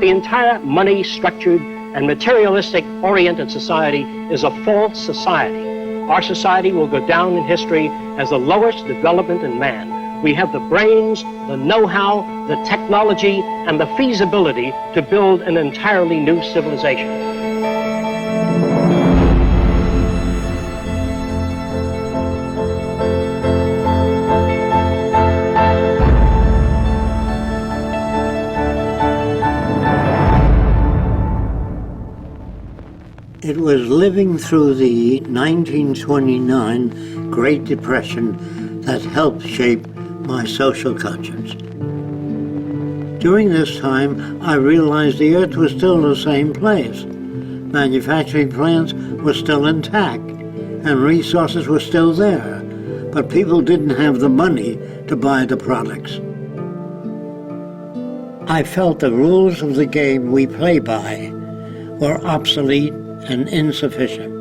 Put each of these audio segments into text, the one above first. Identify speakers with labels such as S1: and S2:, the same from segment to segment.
S1: The entire money-structured and materialistic-oriented society is a false society. Our society will go down in history as the lowest development in man. We have the brains, the know-how, the technology, and the feasibility to build an entirely new civilization.
S2: It was living through the 1929 Great Depression that helped shape my social conscience. During this time, I realized the earth was still the same place. Manufacturing plants were still intact, and resources were still there, but people didn't have the money to buy the products. I felt the rules of the game we play by were obsolete and insufficient.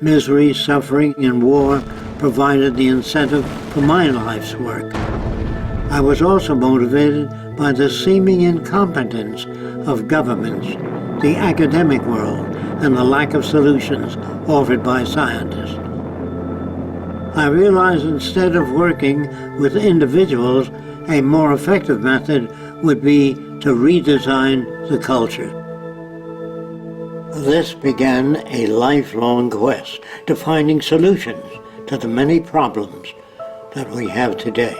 S2: Misery, suffering, and war provided the incentive for my life's work. I was also motivated by the seeming incompetence of governments, the academic world, and the lack of solutions offered by scientists. I realized instead of working with individuals, a more effective method would be to redesign the culture. This began a lifelong quest to finding solutions to the many problems that we have today.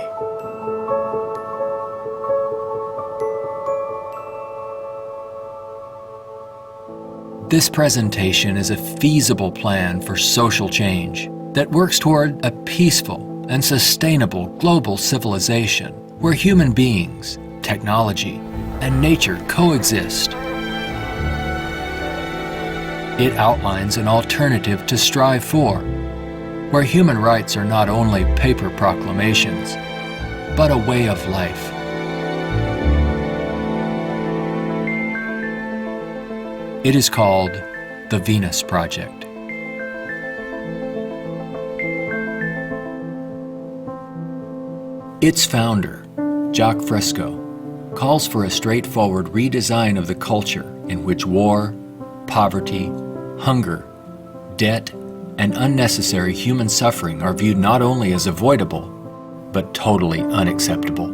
S3: This presentation is a feasible plan for social change that works toward a peaceful and sustainable global civilization where human beings, technology, and nature coexist. It outlines an alternative to strive for, where human rights are not only paper proclamations, but a way of life. It is called the Venus Project. Its founder, Jак Fresco, calls for a straightforward redesign of the culture in which war, poverty, hunger, debt, and unnecessary human suffering are viewed not only as avoidable, but totally unacceptable.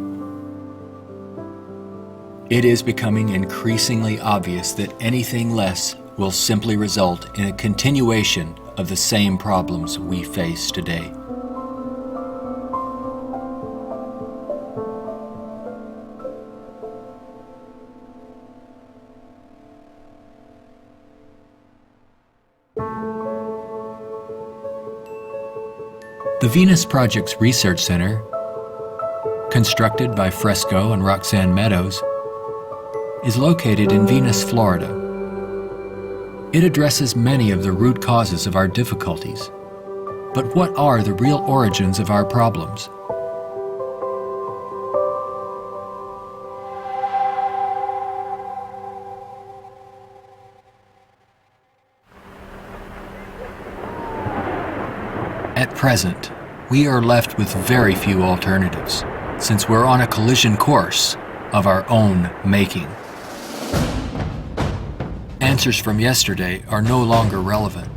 S3: It is becoming increasingly obvious that anything less will simply result in a continuation of the same problems we face today. The Venus Project's Research Center, constructed by Fresco and Roxanne Meadows, is located in Venus, Florida. It addresses many of the root causes of our difficulties. But what are the real origins of our problems? At present, we are left with very few alternatives, since we're on a collision course of our own making. Answers from yesterday are no longer relevant.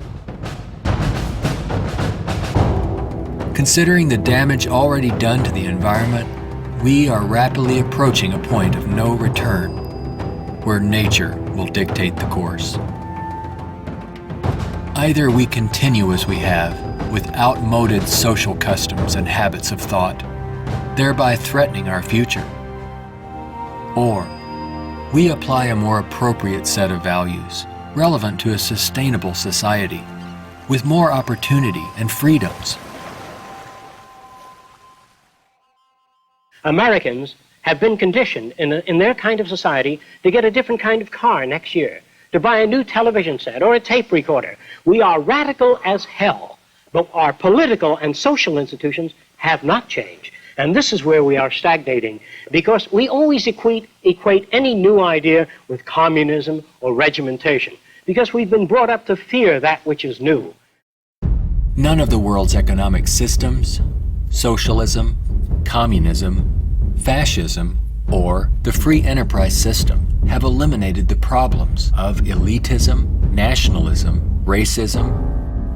S3: Considering the damage already done to the environment, we are rapidly approaching a point of no return, where nature will dictate the course. Either we continue as we have, with outmoded social customs and habits of thought, thereby threatening our future, or we apply a more appropriate set of values, relevant to a sustainable society, with more opportunity and freedoms.
S1: Americans have been conditioned in their kind of society to get a different kind of car next year, to buy a new television set or a tape recorder. We are radical as hell, but our political and social institutions have not changed. And this is where we are stagnating, because we always equate any new idea with communism or regimentation, because we've been brought up to fear that which is new.
S3: None of the world's economic systems, socialism, communism, fascism, or the free enterprise system have eliminated the problems of elitism, nationalism, racism,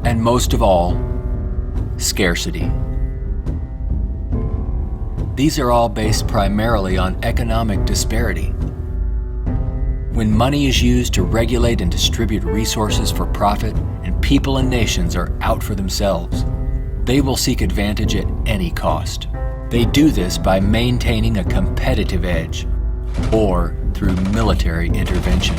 S3: and most of all, scarcity. These are all based primarily on economic disparity. When money is used to regulate and distribute resources for profit, and people and nations are out for themselves, they will seek advantage at any cost. They do this by maintaining a competitive edge, or through military intervention.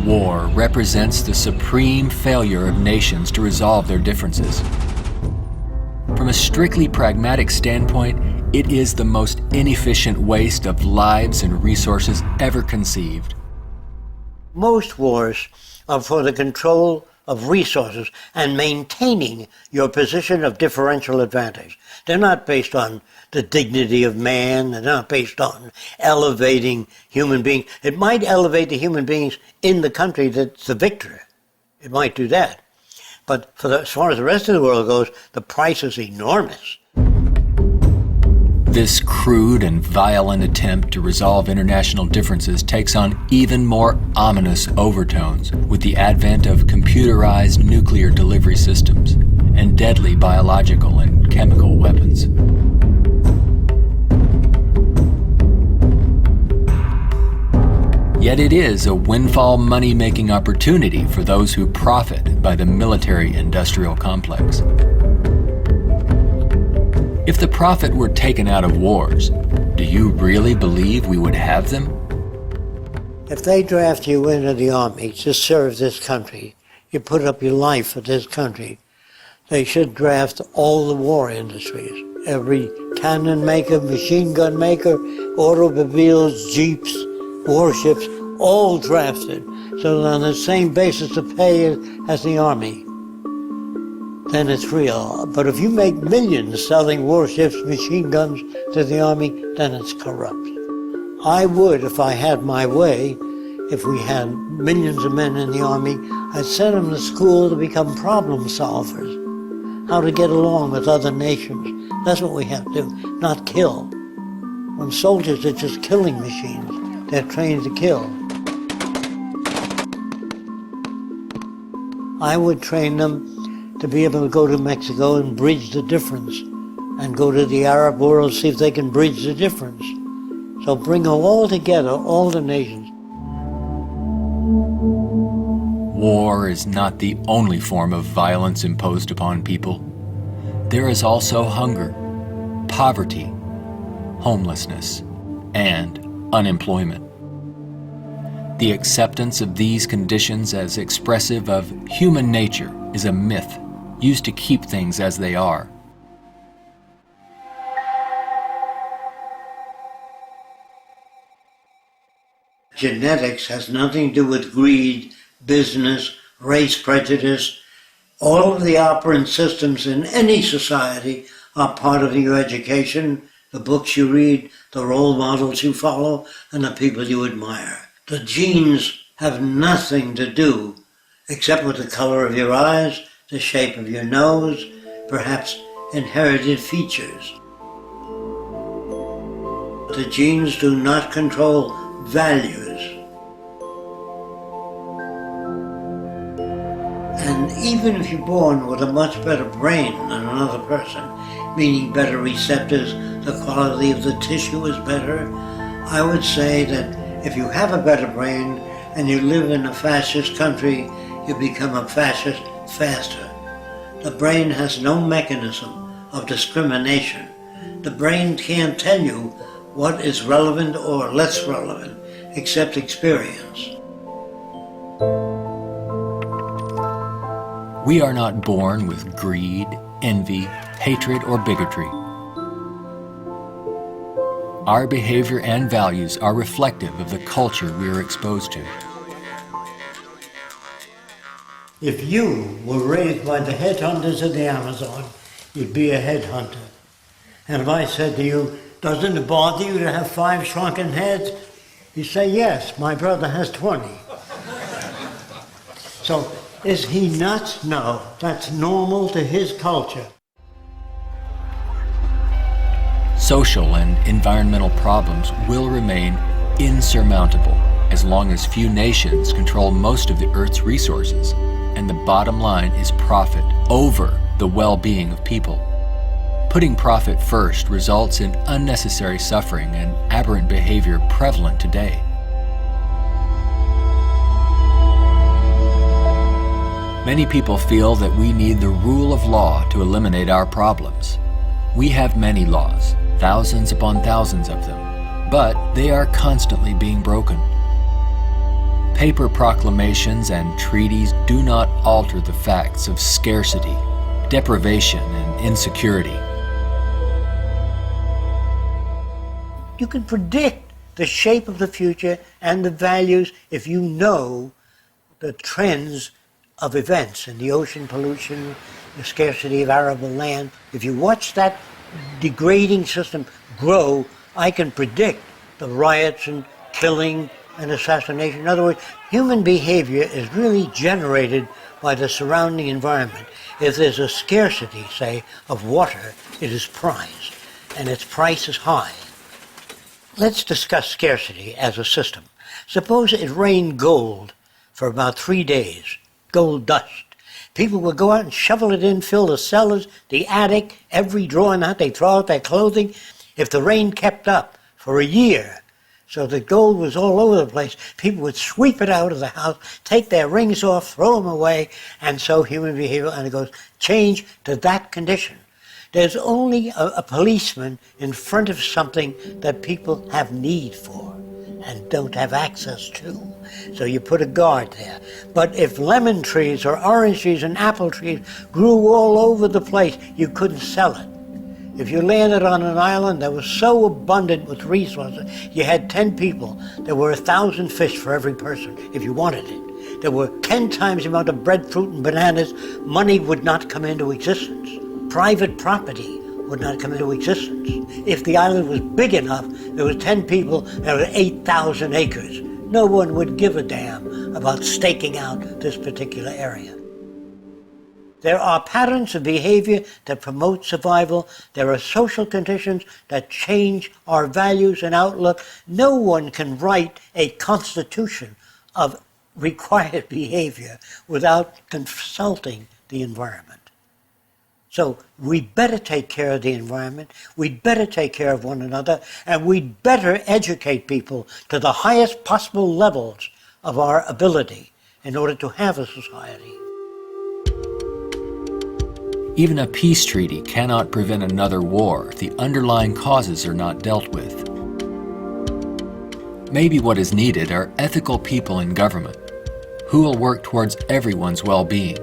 S3: War represents the supreme failure of nations to resolve their differences. From a strictly pragmatic standpoint, it is the most inefficient waste of lives and resources ever conceived.
S2: Most wars are for the control of resources and maintaining your position of differential advantage. They're not based on the dignity of man. They're not based on elevating human beings. It might elevate the human beings in the country that's the victor. It might do that. But as far as the rest of the world goes, the price is enormous.
S3: This crude and violent attempt to resolve international differences takes on even more ominous overtones with the advent of computerized nuclear delivery systems and deadly biological and chemical weapons. Yet it is a windfall money-making opportunity for those who profit by the military-industrial complex. If the profit were taken out of wars, do you really believe we would have them?
S2: If they draft you into the army to serve this country, you put up your life for this country, they should draft all the war industries. Every cannon maker, machine gun maker, automobiles, jeeps, warships, all drafted, so that on the same basis of pay as the army. Then it's real. But if you make millions selling warships, machine guns to the army, then it's corrupt. I would, if I had my way, if we had millions of men in the army, I'd send them to school to become problem solvers, how to get along with other nations. That's what we have to do, not kill. When soldiers are just killing machines, they're trained to kill. I would train them to be able to go to Mexico and bridge the difference, and go to the Arab world, see if they can bridge the difference. So bring them all together, all the nations.
S3: War is not the only form of violence imposed upon people. There is also hunger, poverty, homelessness, and unemployment. The acceptance of these conditions as expressive of human nature is a myth used to keep things as they are.
S2: Genetics has nothing to do with greed, business, race prejudice. All of the operant systems in any society are part of your education, the books you read, the role models you follow, and the people you admire. The genes have nothing to do except with the color of your eyes, the shape of your nose, perhaps inherited features. The genes do not control values. And even if you're born with a much better brain than another person, meaning better receptors, the quality of the tissue is better, I would say that if you have a better brain and you live in a fascist country, you become a fascist faster. The brain has no mechanism of discrimination. The brain can't tell you what is relevant or less relevant, except experience.
S3: We are not born with greed, envy, hatred, or bigotry. Our behavior and values are reflective of the culture we are exposed to.
S2: If you were raised by the headhunters of the Amazon, you'd be a headhunter. And if I said to you, doesn't it bother you to have 5 shrunken heads? You say, yes, my brother has 20. So, is he nuts? No, that's normal to his culture.
S3: social and environmental problems will remain insurmountable as long as few nations control most of the Earth's resources, and the bottom line is profit over the well-being of people. Putting profit first results in unnecessary suffering and aberrant behavior prevalent today. Many people feel that we need the rule of law to eliminate our problems. We have many laws, thousands upon thousands of them, but they are constantly being broken. Paper proclamations and treaties do not alter the facts of scarcity, deprivation, and insecurity.
S2: You can predict the shape of the future and the values if you know the trends of events in the ocean pollution, the scarcity of arable land. If you watch that degrading system grow, I can predict the riots and killing and assassination. In other words, human behavior is really generated by the surrounding environment. If there's a scarcity, say, of water, it is prized, and its price is high. Let's discuss scarcity as a system. Suppose it rained gold for about 3 days, gold dust. People would go out and shovel it in, fill the cellars, the attic, every drawer in that. They throw out their clothing. If the rain kept up for a year, so the gold was all over the place, people would sweep it out of the house, take their rings off, throw them away, and so human behavior undergoes change to that condition. There's only a policeman in front of something that people have need for and don't have access to. So you put a guard there. But if lemon trees or orange trees and apple trees grew all over the place, you couldn't sell it. If you landed on an island that was so abundant with resources, you had 10 people, there were 1,000 fish for every person if you wanted it. There were 10 times the amount of bread, fruit, and bananas. Money would not come into existence. Private property would not come into existence. If the island was big enough, there were 10 people, there were 8,000 acres. No one would give a damn about staking out this particular area. There are patterns of behavior that promote survival. There are social conditions that change our values and outlook. No one can write a constitution of required behavior without consulting the environment. So we'd better take care of the environment, we'd better take care of one another, and we'd better educate people to the highest possible levels of our ability in order to have a society.
S3: Even a peace treaty cannot prevent another war if the underlying causes are not dealt with. Maybe what is needed are ethical people in government who will work towards everyone's well-being.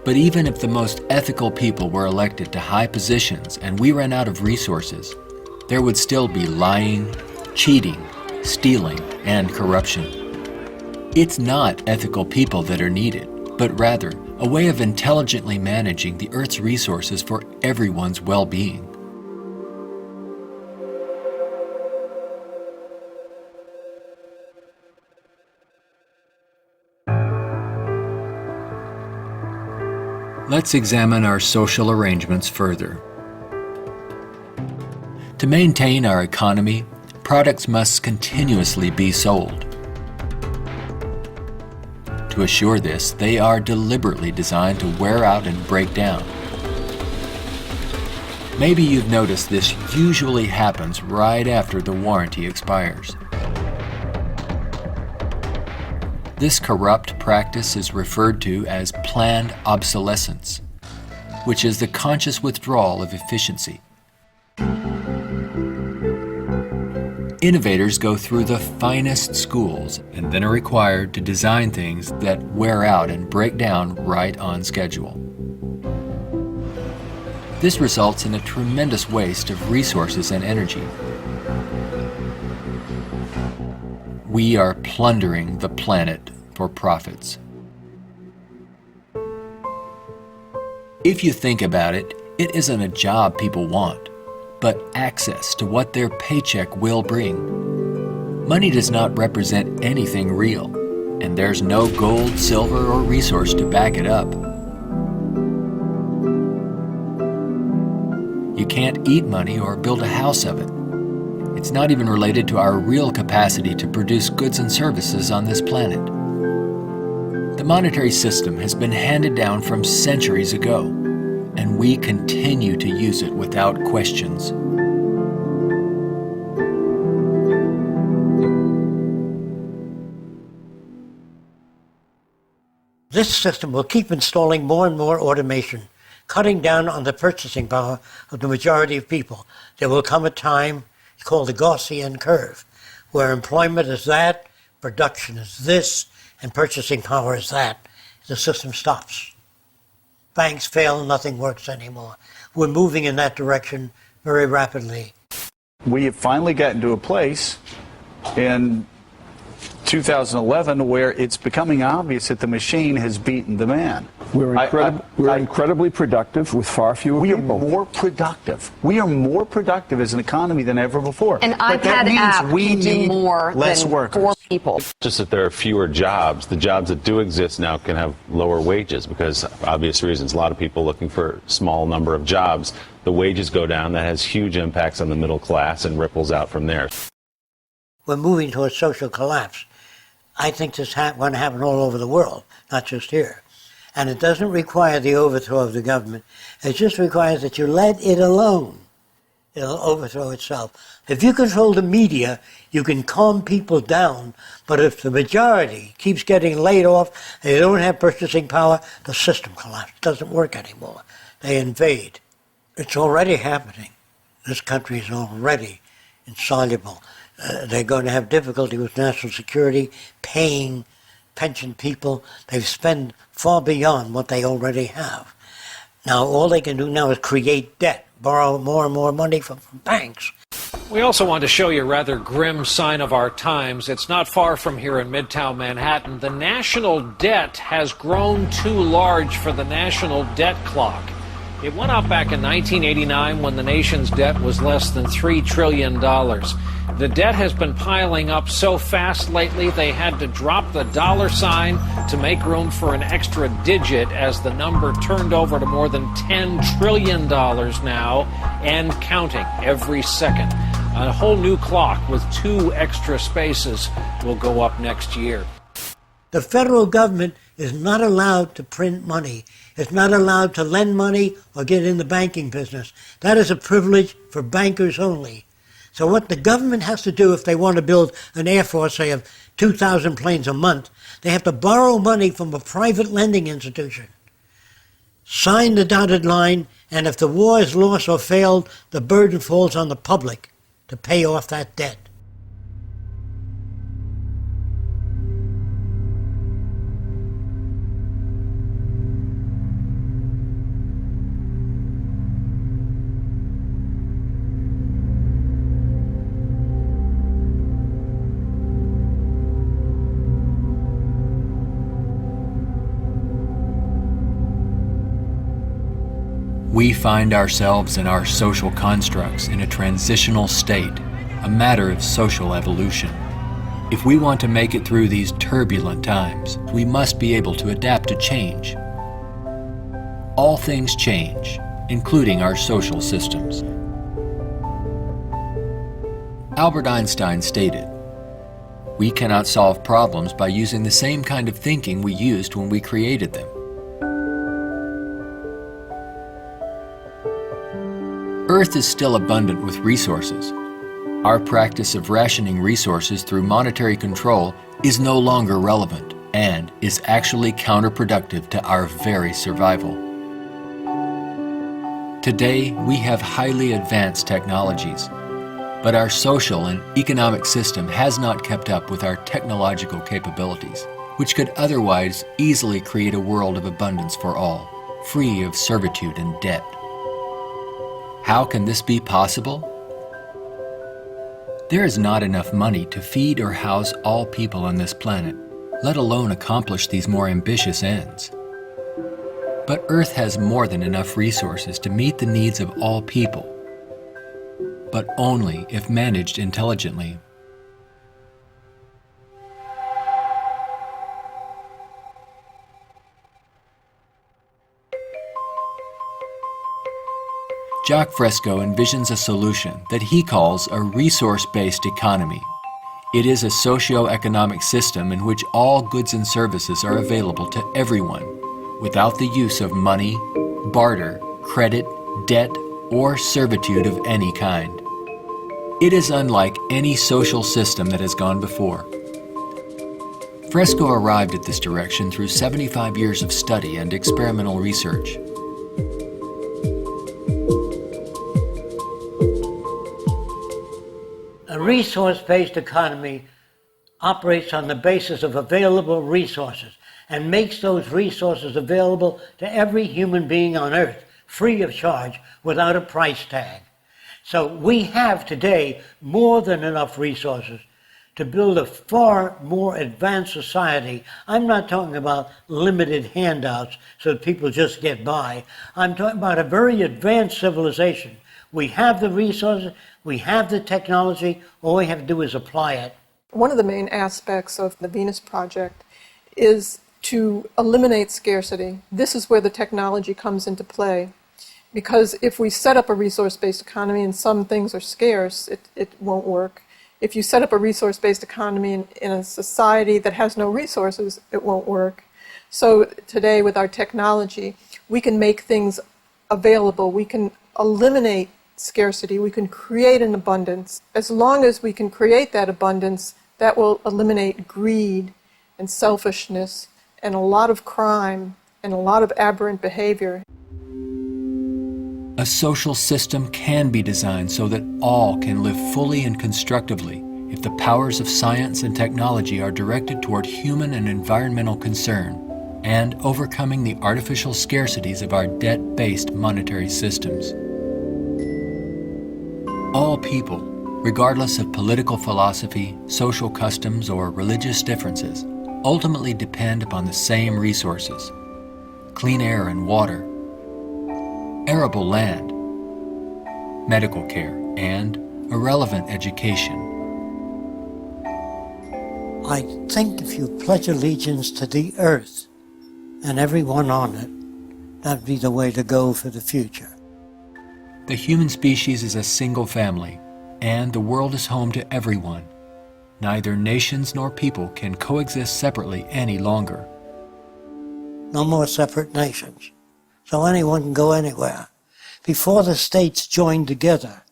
S3: But even if the most ethical people were elected to high positions and we ran out of resources, there would still be lying, cheating, stealing, and corruption. It's not ethical people that are needed, but rather a way of intelligently managing the Earth's resources for everyone's well-being. Let's examine our social arrangements further. To maintain our economy, products must continuously be sold. To assure this, they are deliberately designed to wear out and break down. Maybe you've noticed this usually happens right after the warranty expires. This corrupt practice is referred to as planned obsolescence, which is the conscious withdrawal of efficiency. Innovators go through the finest schools and then are required to design things that wear out and break down right on schedule. This results in a tremendous waste of resources and energy. We are plundering the planet for profits. If you think about it, it isn't a job people want, but access to what their paycheck will bring. Money does not represent anything real, and there's no gold, silver, or resource to back it up. You can't eat money or build a house of it. It's not even related to our real capacity to produce goods and services on this planet. The monetary system has been handed down from centuries ago, and we continue to use it without questions.
S2: This system will keep installing more and more automation, cutting down on the purchasing power of the majority of people. There will come a time, it's called the Gaussian curve, where employment is that, production is this, and purchasing power is that. The system stops. Banks fail, nothing works anymore. We're moving in that direction very rapidly.
S4: We have finally gotten to a place in 2011 where it's becoming obvious that the machine has beaten the man.
S5: We're incredibly productive with far fewer people.
S4: We are more productive. We are more productive as an economy than ever before.
S6: An
S4: but that
S6: iPad
S4: means
S6: app
S4: we
S6: can do
S4: need
S6: more
S4: less
S6: than
S4: workers.
S6: 4 people.
S7: Just that there are fewer jobs. The jobs that do exist now can have lower wages because obvious reasons. A lot of people looking for a small number of jobs. The wages go down. That has huge impacts on the middle class and ripples out from there.
S2: We're moving towards social collapse. I think this is going to happen all over the world, not just here. And it doesn't require the overthrow of the government. It just requires that you let it alone. It'll overthrow itself. If you control the media, you can calm people down. But if the majority keeps getting laid off, they don't have purchasing power, the system collapses. It doesn't work anymore. They invade. It's already happening. This country is already insoluble. They're going to have difficulty with national security, paying pension people. They've spent far beyond what they already have. Now, all they can do now is create debt, borrow more and more money from banks.
S8: We also want to show you a rather grim sign of our times. It's not far from here in Midtown Manhattan. The national debt has grown too large for the national debt clock. It went up back in 1989 when the nation's debt was less than $3 trillion. The debt has been piling up so fast lately they had to drop the dollar sign to make room for an extra digit as the number turned over to more than $10 trillion now and counting every second. A whole new clock with 2 extra spaces will go up next year.
S2: The federal government is not allowed to print money. It's not allowed to lend money or get in the banking business. That is a privilege for bankers only. So what the government has to do if they want to build an air force, say, of 2,000 planes a month, they have to borrow money from a private lending institution, sign the dotted line, and if the war is lost or failed, the burden falls on the public to pay off that debt.
S3: We find ourselves and our social constructs in a transitional state, a matter of social evolution. If we want to make it through these turbulent times, we must be able to adapt to change. All things change, including our social systems. Albert Einstein stated, "We cannot solve problems by using the same kind of thinking we used when we created them." Earth is still abundant with resources. Our practice of rationing resources through monetary control is no longer relevant and is actually counterproductive to our very survival. Today, we have highly advanced technologies, but our social and economic system has not kept up with our technological capabilities, which could otherwise easily create a world of abundance for all, free of servitude and debt. How can this be possible? There is not enough money to feed or house all people on this planet, let alone accomplish these more ambitious ends. But Earth has more than enough resources to meet the needs of all people, but only if managed intelligently. Jacques Fresco envisions a solution that he calls a resource-based economy. It is a socio-economic system in which all goods and services are available to everyone, without the use of money, barter, credit, debt, or servitude of any kind. It is unlike any social system that has gone before. Fresco arrived at this direction through 75 years of study and experimental research.
S2: A resource-based economy operates on the basis of available resources and makes those resources available to every human being on earth, free of charge, without a price tag. So we have today more than enough resources to build a far more advanced society. I'm not talking about limited handouts so that people just get by. I'm talking about a very advanced civilization. We have the resources, we have the technology, all we have to do is apply it.
S6: One of the main aspects of the Venus Project is to eliminate scarcity. This is where the technology comes into play. Because if we set up a resource-based economy and some things are scarce, it won't work. If you set up a resource-based economy in a society that has no resources, it won't work. So today with our technology, we can make things available. We can eliminate scarcity. We can create an abundance. As long as we can create that abundance, that will eliminate greed and selfishness and a lot of crime and a lot of aberrant behavior.
S3: A social system can be designed so that all can live fully and constructively if the powers of science and technology are directed toward human and environmental concern and overcoming the artificial scarcities of our debt-based monetary systems. All people, regardless of political philosophy, social customs, or religious differences, ultimately depend upon the same resources: clean air and water, arable land, medical care, and a relevant education.
S2: I think if you pledge allegiance to the earth and everyone on it, that'd be the way to go for the future.
S3: The human species is a single family, and the world is home to everyone. Neither nations nor people can coexist separately any longer.
S2: No more separate nations. So anyone can go anywhere. Before the states joined together,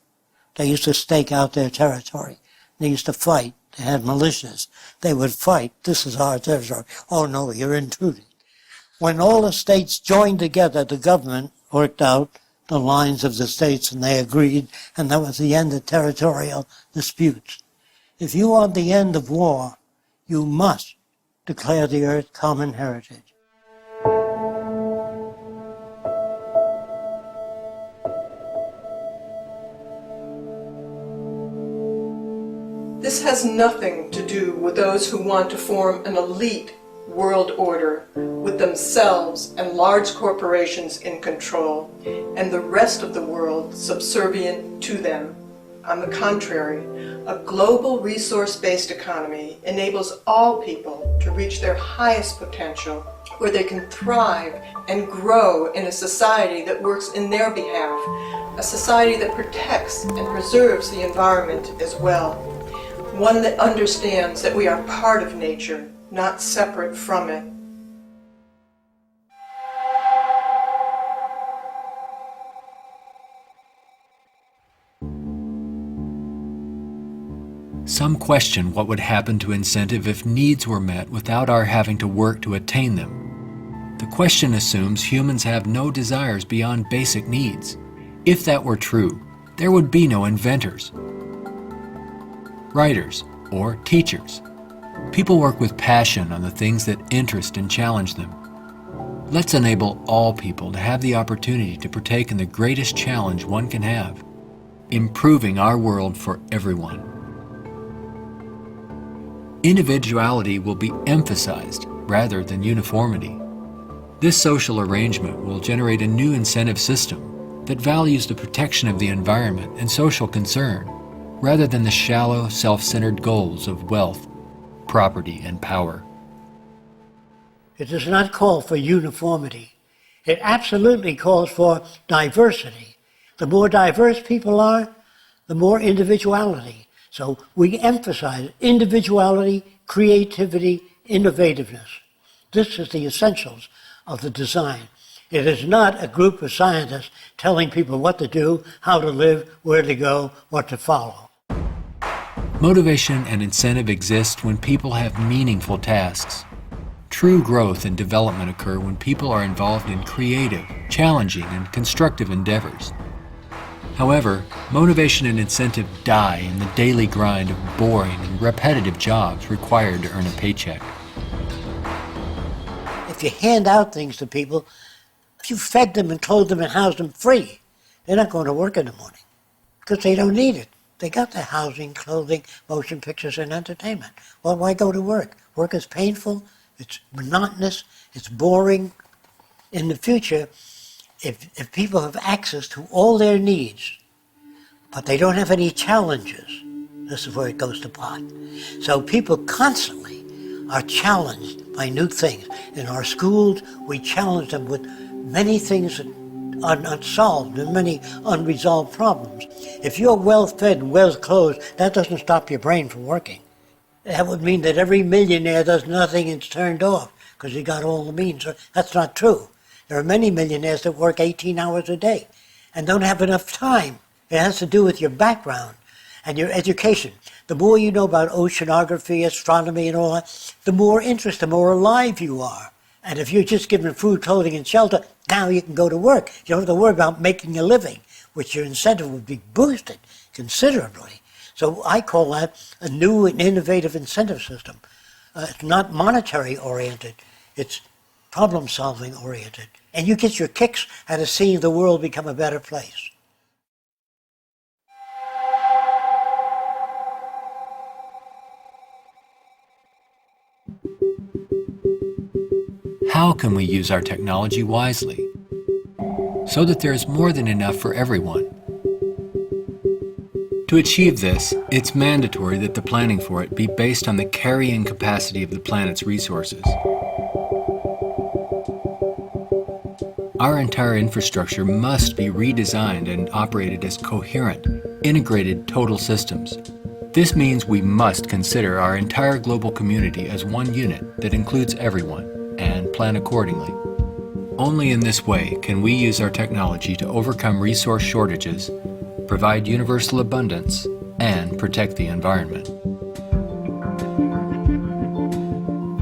S2: they used to stake out their territory. They used to fight. They had militias. They would fight. This is our territory. Oh no, you're intruding. When all the states joined together, the government worked out the lines of the states and they agreed, and that was the end of territorial disputes. If you want the end of war, you must declare the earth common heritage.
S6: This has nothing to do with those who want to form an elite world order with themselves and large corporations in control and the rest of the world subservient to them. On the contrary, a global resource-based economy enables all people to reach their highest potential, where they can thrive and grow in a society that works in their behalf, a society that protects and preserves the environment as well, one that understands that we are part of nature, not separate from it.
S3: Some question what would happen to incentive if needs were met without our having to work to attain them. The question assumes humans have no desires beyond basic needs. If that were true, there would be no inventors, writers, or teachers. People work with passion on the things that interest and challenge them. Let's enable all people to have the opportunity to partake in the greatest challenge one can have, improving our world for everyone. Individuality will be emphasized rather than uniformity. This social arrangement will generate a new incentive system that values the protection of the environment and social concern, rather than the shallow, self-centered goals of wealth, property, and power.
S2: It does not call for uniformity. It absolutely calls for diversity. The more diverse people are, the more individuality. So we emphasize individuality, creativity, innovativeness. This is the essentials of the design. It is not a group of scientists telling people what to do, how to live, where to go, what to follow.
S3: Motivation and incentive exist when people have meaningful tasks. True growth and development occur when people are involved in creative, challenging, and constructive endeavors. However, motivation and incentive die in the daily grind of boring and repetitive jobs required to earn a paycheck.
S2: If you hand out things to people, if you fed them and clothed them and housed them free, they're not going to work in the morning because they don't need it. They got their housing, clothing, motion pictures, and entertainment. Well, why go to work? Work is painful, it's monotonous, it's boring. In the future, if people have access to all their needs, but they don't have any challenges, this is where it goes to pot. So people constantly are challenged by new things. In our schools, we challenge them with many things that are unsolved and many unresolved problems. If you're well-fed and well-clothed, that doesn't stop your brain from working. That would mean that every millionaire does nothing and is turned off because he got all the means. That's not true. There are many millionaires that work 18 hours a day and don't have enough time. It has to do with your background and your education. The more you know about oceanography, astronomy, and all that, the more interest, the more alive you are. And if you're just given food, clothing, and shelter, now you can go to work. You don't have to worry about making a living, which your incentive would be boosted considerably. So I call that a new and innovative incentive system. It's not monetary oriented, it's problem solving oriented. And you get your kicks out of seeing the world become a better place.
S3: How can we use our technology wisely so that there is more than enough for everyone? To achieve this, it's mandatory that the planning for it be based on the carrying capacity of the planet's resources. Our entire infrastructure must be redesigned and operated as coherent, integrated total systems. This means we must consider our entire global community as one unit that includes everyone, and plan accordingly. Only in this way can we use our technology to overcome resource shortages, provide universal abundance, and protect the environment.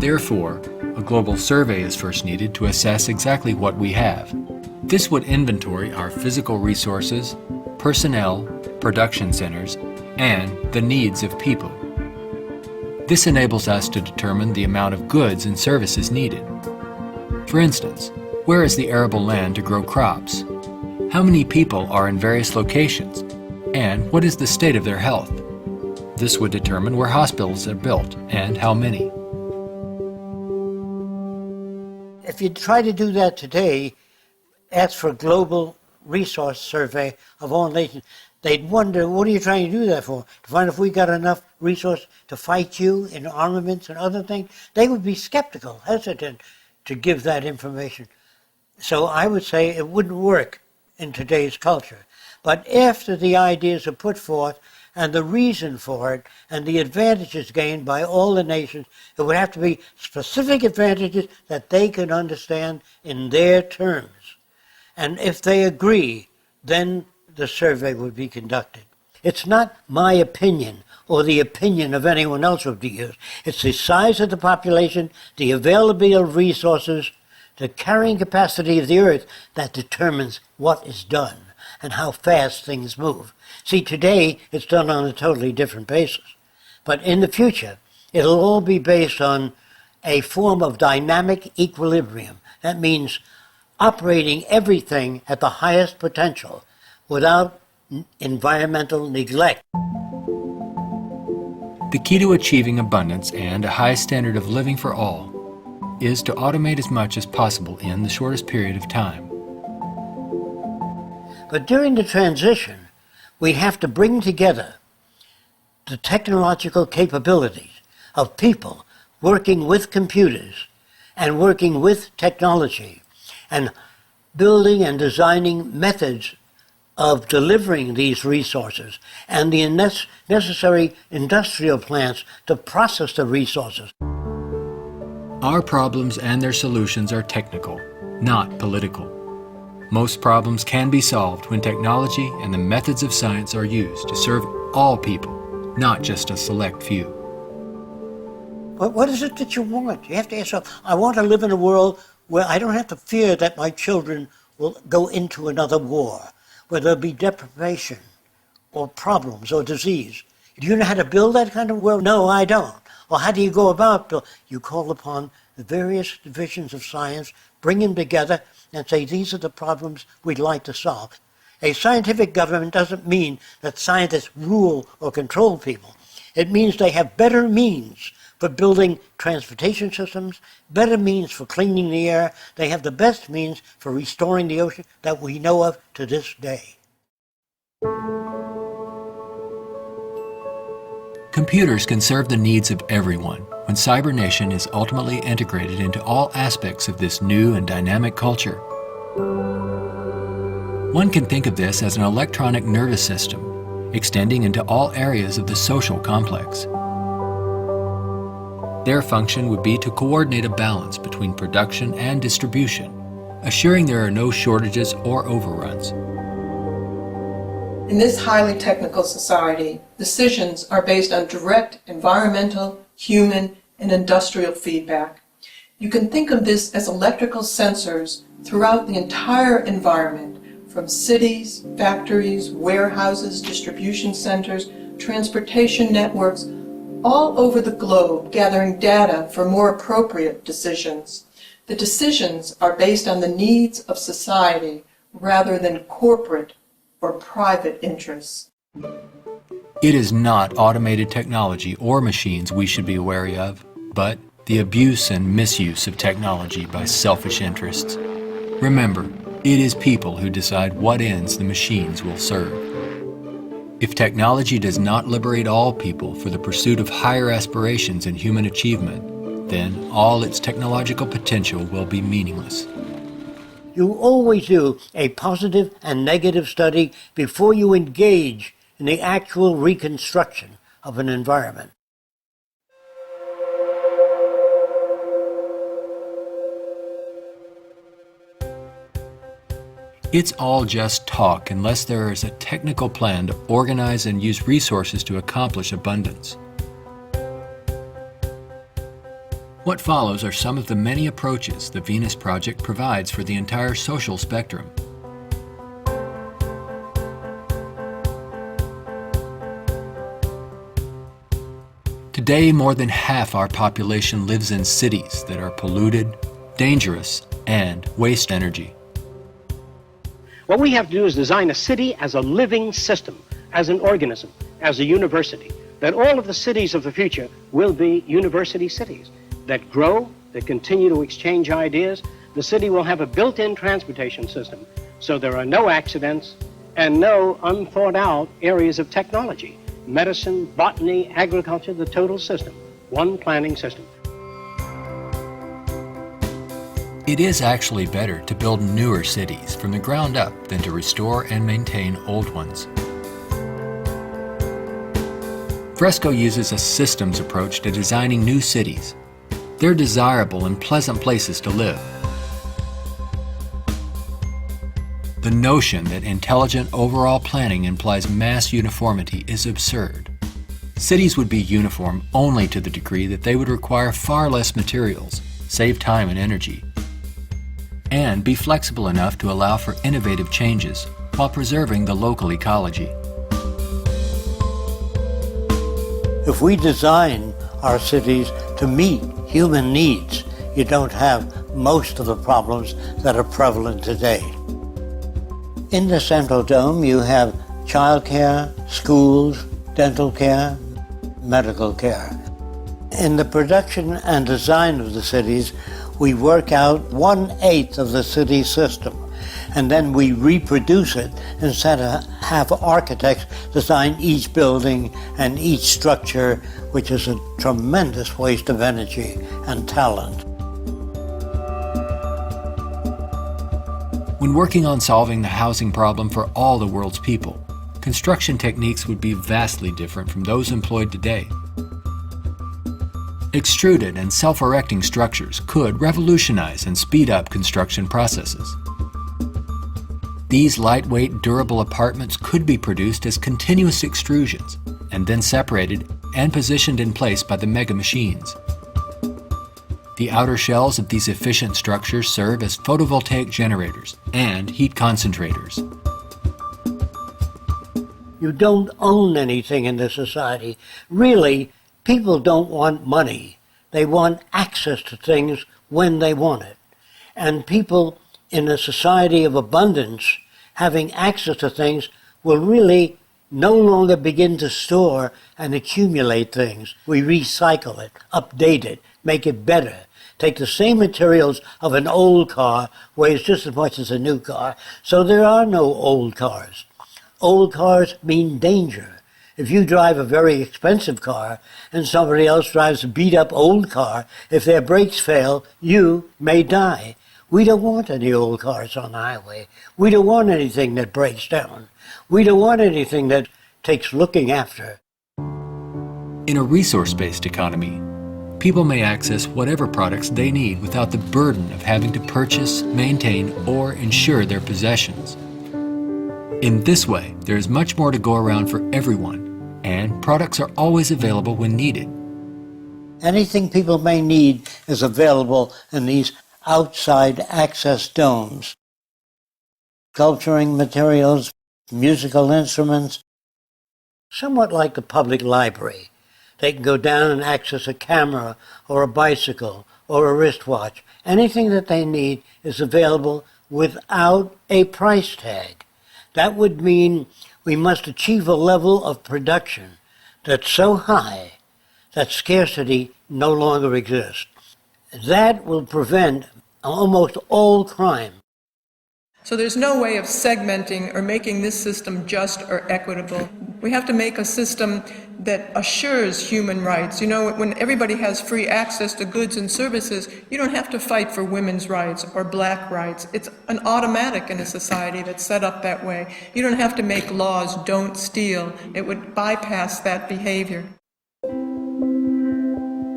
S3: Therefore, a global survey is first needed to assess exactly what we have. This would inventory our physical resources, personnel, production centers, and the needs of people. This enables us to determine the amount of goods and services needed. For instance, where is the arable land to grow crops? How many people are in various locations? And what is the state of their health? This would determine where hospitals are built and how many.
S2: If you try to do that today, ask for a global resource survey of all nations, they'd wonder, what are you trying to do that for? To find if we got enough resource to fight you in armaments and other things? They would be skeptical, hesitant to give that information. So I would say it wouldn't work in today's culture. But after the ideas are put forth and the reason for it and the advantages gained by all the nations, it would have to be specific advantages that they can understand in their terms. And if they agree, then the survey would be conducted. It's not my opinion or the opinion of anyone else would be used. It's the size of the population, the availability of resources, the carrying capacity of the earth that determines what is done and how fast things move. See, today it's done on a totally different basis. But in the future, it'll all be based on a form of dynamic equilibrium. That means operating everything at the highest potential without environmental neglect.
S3: The key to achieving abundance and a high standard of living for all is to automate as much as possible in the shortest period of time.
S2: But during the transition, we have to bring together the technological capabilities of people working with computers and working with technology and building and designing methods of delivering these resources and the necessary industrial plants to process the resources.
S3: Our problems and their solutions are technical, not political. Most problems can be solved when technology and the methods of science are used to serve all people, not just a select few.
S2: But what is it that you want? You have to ask yourself, I want to live in a world where I don't have to fear that my children will go into another war, where there'll be deprivation or problems or disease. Do you know how to build that kind of world? No, I don't. Well, how do you go about building? You call upon the various divisions of science, bring them together, and say, these are the problems we'd like to solve. A scientific government doesn't mean that scientists rule or control people. It means they have better means for building transportation systems, better means for cleaning the air. They have the best means for restoring the ocean that we know of to this day.
S3: Computers can serve the needs of everyone when Cybernation is ultimately integrated into all aspects of this new and dynamic culture. One can think of this as an electronic nervous system, extending into all areas of the social complex. Their function would be to coordinate a balance between production and distribution, assuring there are no shortages or overruns.
S6: In this highly technical society, decisions are based on direct environmental, human, and industrial feedback. You can think of this as electrical sensors throughout the entire environment, from cities, factories, warehouses, distribution centers, transportation networks, all over the globe, gathering data for more appropriate decisions. The decisions are based on the needs of society rather than corporate or private interests.
S3: It is not automated technology or machines we should be wary of, but the abuse and misuse of technology by selfish interests. Remember, it is people who decide what ends the machines will serve. If technology does not liberate all people for the pursuit of higher aspirations and human achievement, then all its technological potential will be meaningless.
S2: You always do a positive and negative study before you engage in the actual reconstruction of an environment.
S3: It's all just talk unless there is a technical plan to organize and use resources to accomplish abundance. What follows are some of the many approaches the Venus Project provides for the entire social spectrum. Today, more than half our population lives in cities that are polluted, dangerous, and waste energy.
S1: What we have to do is design a city as a living system, as an organism, as a university, that all of the cities of the future will be university cities that grow, that continue to exchange ideas. The city will have a built-in transportation system, so there are no accidents and no unthought out areas of technology. Medicine, botany, agriculture, the total system, one planning system.
S3: It is actually better to build newer cities from the ground up than to restore and maintain old ones. Fresco uses a systems approach to designing new cities. They're desirable and pleasant places to live. The notion that intelligent overall planning implies mass uniformity is absurd. Cities would be uniform only to the degree that they would require far less materials, save time and energy, and be flexible enough to allow for innovative changes while preserving the local ecology.
S2: If we design our cities to meet human needs, you don't have most of the problems that are prevalent today. In the Central Dome, you have childcare, schools, dental care, medical care. In the production and design of the cities, we work out 1/8 of the city system, and then we reproduce it instead of have architects design each building and each structure, which is a tremendous waste of energy and talent.
S3: When working on solving the housing problem for all the world's people, construction techniques would be vastly different from those employed today. Extruded and self-erecting structures could revolutionize and speed up construction processes. These lightweight, durable apartments could be produced as continuous extrusions and then separated and positioned in place by the mega machines. The outer shells of these efficient structures serve as photovoltaic generators and heat concentrators.
S2: You don't own anything in this society. Really, people don't want money. They want access to things when they want it. And people in a society of abundance, having access to things, will really no longer begin to store and accumulate things. We recycle it, update it, make it better. Take the same materials of an old car, weighs just as much as a new car, so there are no old cars. Old cars mean danger. If you drive a very expensive car and somebody else drives a beat-up old car, if their brakes fail, you may die. We don't want any old cars on the highway. We don't want anything that breaks down. We don't want anything that takes looking after.
S3: In a resource-based economy, people may access whatever products they need without the burden of having to purchase, maintain, or insure their possessions. In this way, there is much more to go around for everyone, and products are always available when needed.
S2: Anything people may need is available in these outside access domes. Sculpturing materials, musical instruments, somewhat like the public library. They can go down and access a camera or a bicycle or a wristwatch. Anything that they need is available without a price tag. That would mean we must achieve a level of production that's so high that scarcity no longer exists. That will prevent almost all crime.
S6: So there's no way of segmenting or making this system just or equitable. We have to make a system that assures human rights. You know, when everybody has free access to goods and services, you don't have to fight for women's rights or black rights. It's an automatic in a society that's set up that way. You don't have to make laws, don't steal. It would bypass that behavior.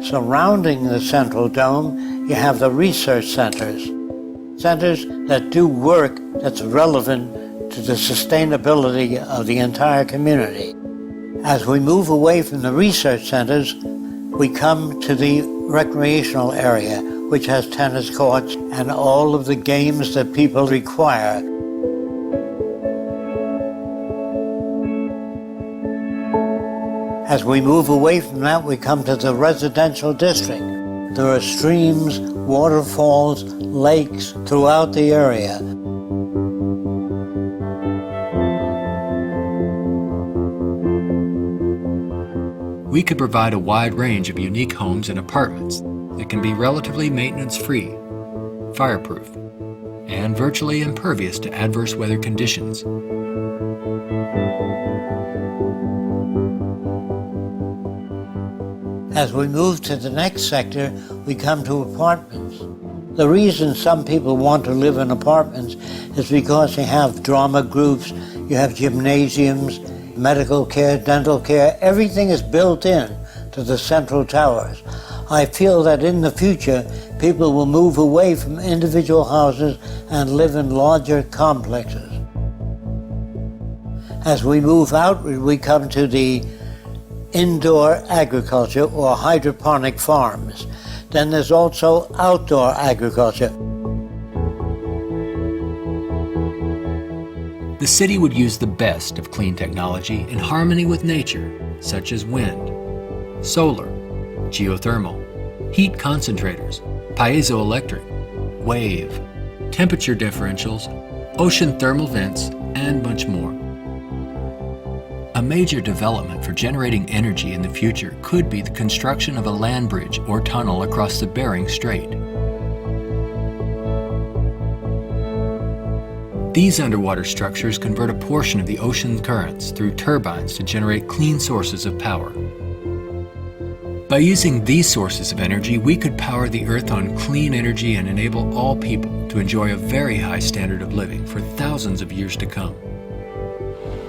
S2: Surrounding the central dome, you have the research centers. Centers that do work that's relevant to the sustainability of the entire community. As we move away from the research centers, we come to the recreational area, which has tennis courts and all of the games that people require. As we move away from that, we come to the residential district. There are streams, waterfalls, lakes throughout the area.
S3: We could provide a wide range of unique homes and apartments that can be relatively maintenance-free, fireproof, and virtually impervious to adverse weather conditions.
S2: As we move to the next sector, we come to apartments. The reason some people want to live in apartments is because you have drama groups, you have gymnasiums, medical care, dental care, everything is built in to the central towers. I feel that in the future, people will move away from individual houses and live in larger complexes. As we move outward, we come to the indoor agriculture or hydroponic farms. Then there's also outdoor agriculture.
S3: The city would use the best of clean technology in harmony with nature, such as wind, solar, geothermal, heat concentrators, piezoelectric, wave, temperature differentials, ocean thermal vents, and much more. A major development for generating energy in the future could be the construction of a land bridge or tunnel across the Bering Strait. These underwater structures convert a portion of the ocean currents through turbines to generate clean sources of power. By using these sources of energy, we could power the Earth on clean energy and enable all people to enjoy a very high standard of living for thousands of years to come.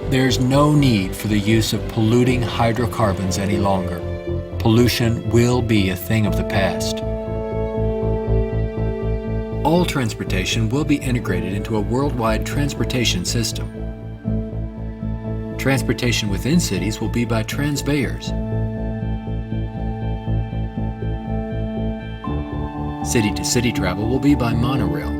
S3: There's no need for the use of polluting hydrocarbons any longer. Pollution will be a thing of the past. All transportation will be integrated into a worldwide transportation system. Transportation within cities will be by transveyors. City-to-city travel will be by monorail.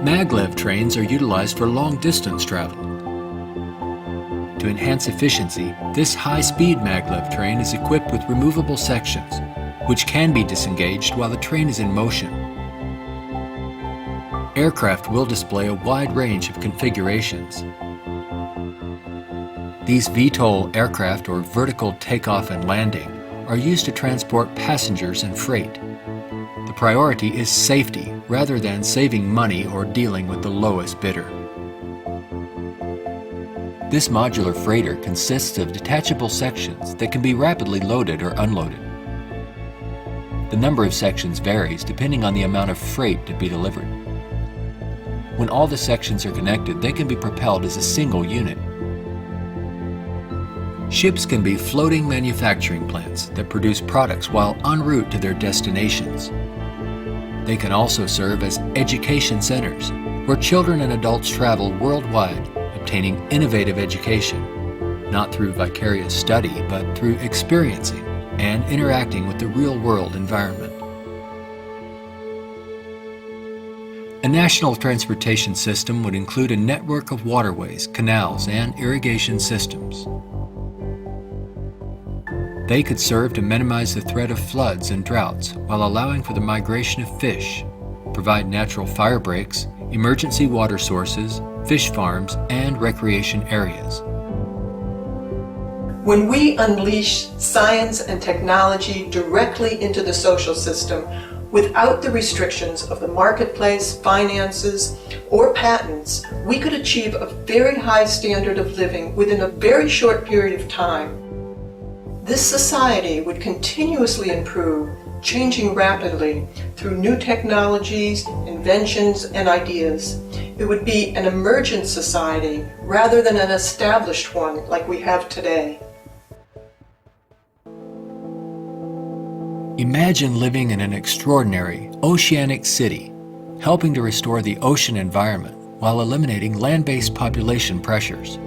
S3: Maglev trains are utilized for long-distance travel. To enhance efficiency, this high-speed maglev train is equipped with removable sections, which can be disengaged while the train is in motion. Aircraft will display a wide range of configurations. These VTOL aircraft, or vertical takeoff and landing, are used to transport passengers and freight. The priority is safety rather than saving money or dealing with the lowest bidder. This modular freighter consists of detachable sections that can be rapidly loaded or unloaded. The number of sections varies depending on the amount of freight to be delivered. When all the sections are connected, they can be propelled as a single unit. Ships can be floating manufacturing plants that produce products while en route to their destinations. They can also serve as education centers, where children and adults travel worldwide, obtaining innovative education, not through vicarious study, but through experiencing and interacting with the real-world environment. A national transportation system would include a network of waterways, canals, and irrigation systems. They could serve to minimize the threat of floods and droughts while allowing for the migration of fish, provide natural fire breaks, emergency water sources, fish farms, and recreation areas.
S6: When we unleash science and technology directly into the social system without the restrictions of the marketplace, finances, or patents, we could achieve a very high standard of living within a very short period of time. This society would continuously improve, changing rapidly through new technologies, inventions, and ideas. It would be an emergent society rather than an established one like we have today.
S3: Imagine living in an extraordinary oceanic city, helping to restore the ocean environment while eliminating land-based population pressures.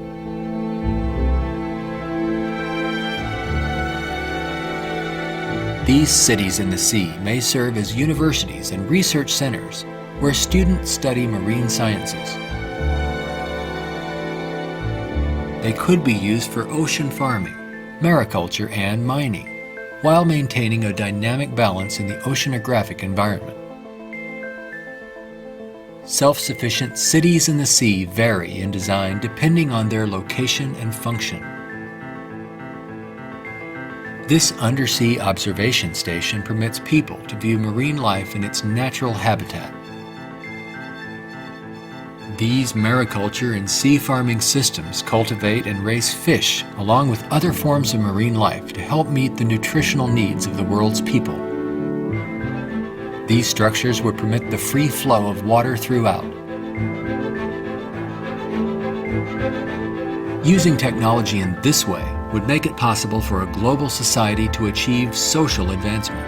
S3: These cities in the sea may serve as universities and research centers where students study marine sciences. They could be used for ocean farming, mariculture, and mining, while maintaining a dynamic balance in the oceanographic environment. Self-sufficient cities in the sea vary in design depending on their location and function. This undersea observation station permits people to view marine life in its natural habitat. These mariculture and sea farming systems cultivate and raise fish along with other forms of marine life to help meet the nutritional needs of the world's people. These structures would permit the free flow of water throughout. Using technology in this way would make it possible for a global society to achieve social advancement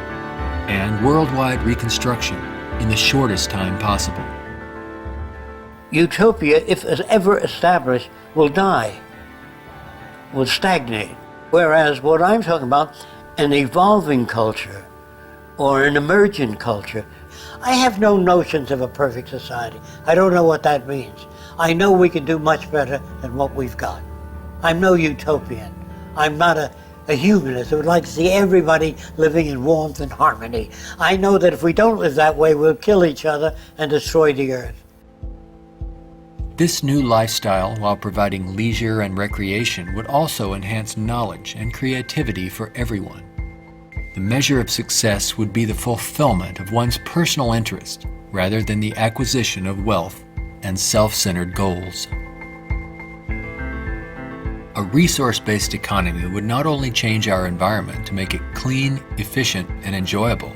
S3: and worldwide reconstruction in the shortest time possible.
S2: Utopia, if it's ever established, will die, will stagnate. Whereas what I'm talking about, an evolving culture or an emergent culture, I have no notions of a perfect society. I don't know what that means. I know we can do much better than what we've got. I'm no utopian. I'm not a humanist who would like to see everybody living in warmth and harmony. I know that if we don't live that way, we'll kill each other and destroy the earth.
S3: This new lifestyle, while providing leisure and recreation, would also enhance knowledge and creativity for everyone. The measure of success would be the fulfillment of one's personal interest rather than the acquisition of wealth and self-centered goals. A resource-based economy would not only change our environment to make it clean, efficient, and enjoyable,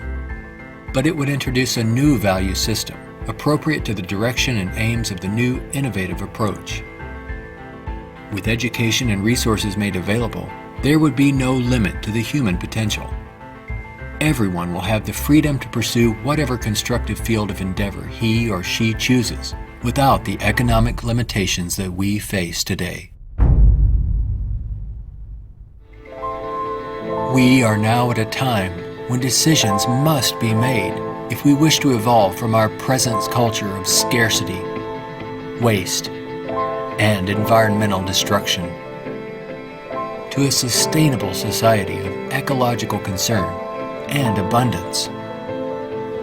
S3: but it would introduce a new value system appropriate to the direction and aims of the new innovative approach. With education and resources made available, there would be no limit to the human potential. Everyone will have the freedom to pursue whatever constructive field of endeavor he or she chooses, without the economic limitations that we face today. We are now at a time when decisions must be made if we wish to evolve from our present culture of scarcity, waste, and environmental destruction to a sustainable society of ecological concern and abundance.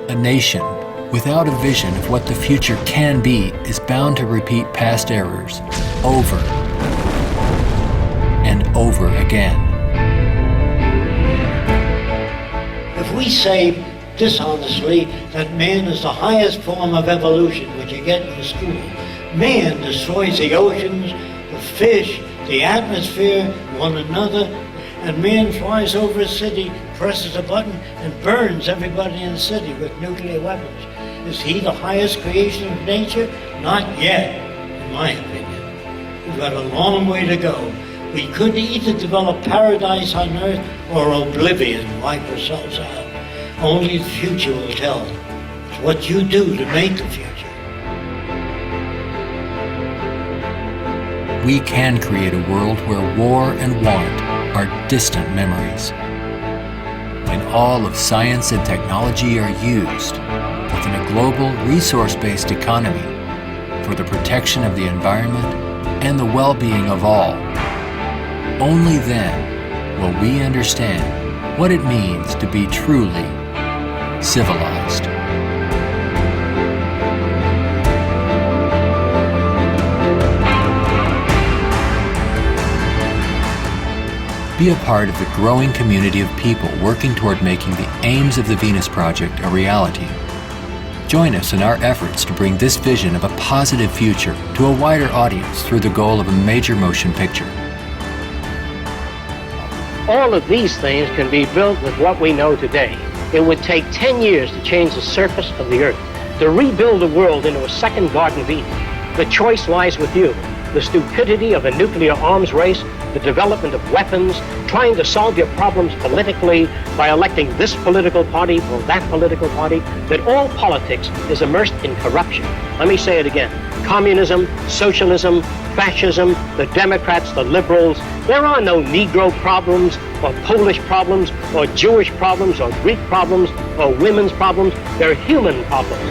S3: A nation without a vision of what the future can be is bound to repeat past errors over and over again.
S2: If we say dishonestly that man is the highest form of evolution which you get in the school, man destroys the oceans, the fish, the atmosphere, one another, and man flies over a city, presses a button, and burns everybody in the city with nuclear weapons. Is he the highest creation of nature? Not yet, in my opinion. We've got a long way to go. We could either develop paradise on earth or oblivion, wipe ourselves out. Only the future will tell. It's what you do to make the future.
S3: We can create a world where war and want are distant memories. When all of science and technology are used within a global resource-based economy for the protection of the environment and the well-being of all, only then will we understand what it means to be truly civilized. Be a part of the growing community of people working toward making the aims of the Venus Project a reality. Join us in our efforts to bring this vision of a positive future to a wider audience through the goal of a major motion picture.
S1: All of these things can be built with what we know today. It would take 10 years to change the surface of the earth, to rebuild the world into a second Garden of Eden. The choice lies with you. The stupidity of a nuclear arms race, the development of weapons, trying to solve your problems politically by electing this political party or that political party, that all politics is immersed in corruption. Let me say it again. Communism, socialism, fascism, the Democrats, the liberals, there are no Negro problems or Polish problems or Jewish problems or Greek problems or women's problems. They're human problems.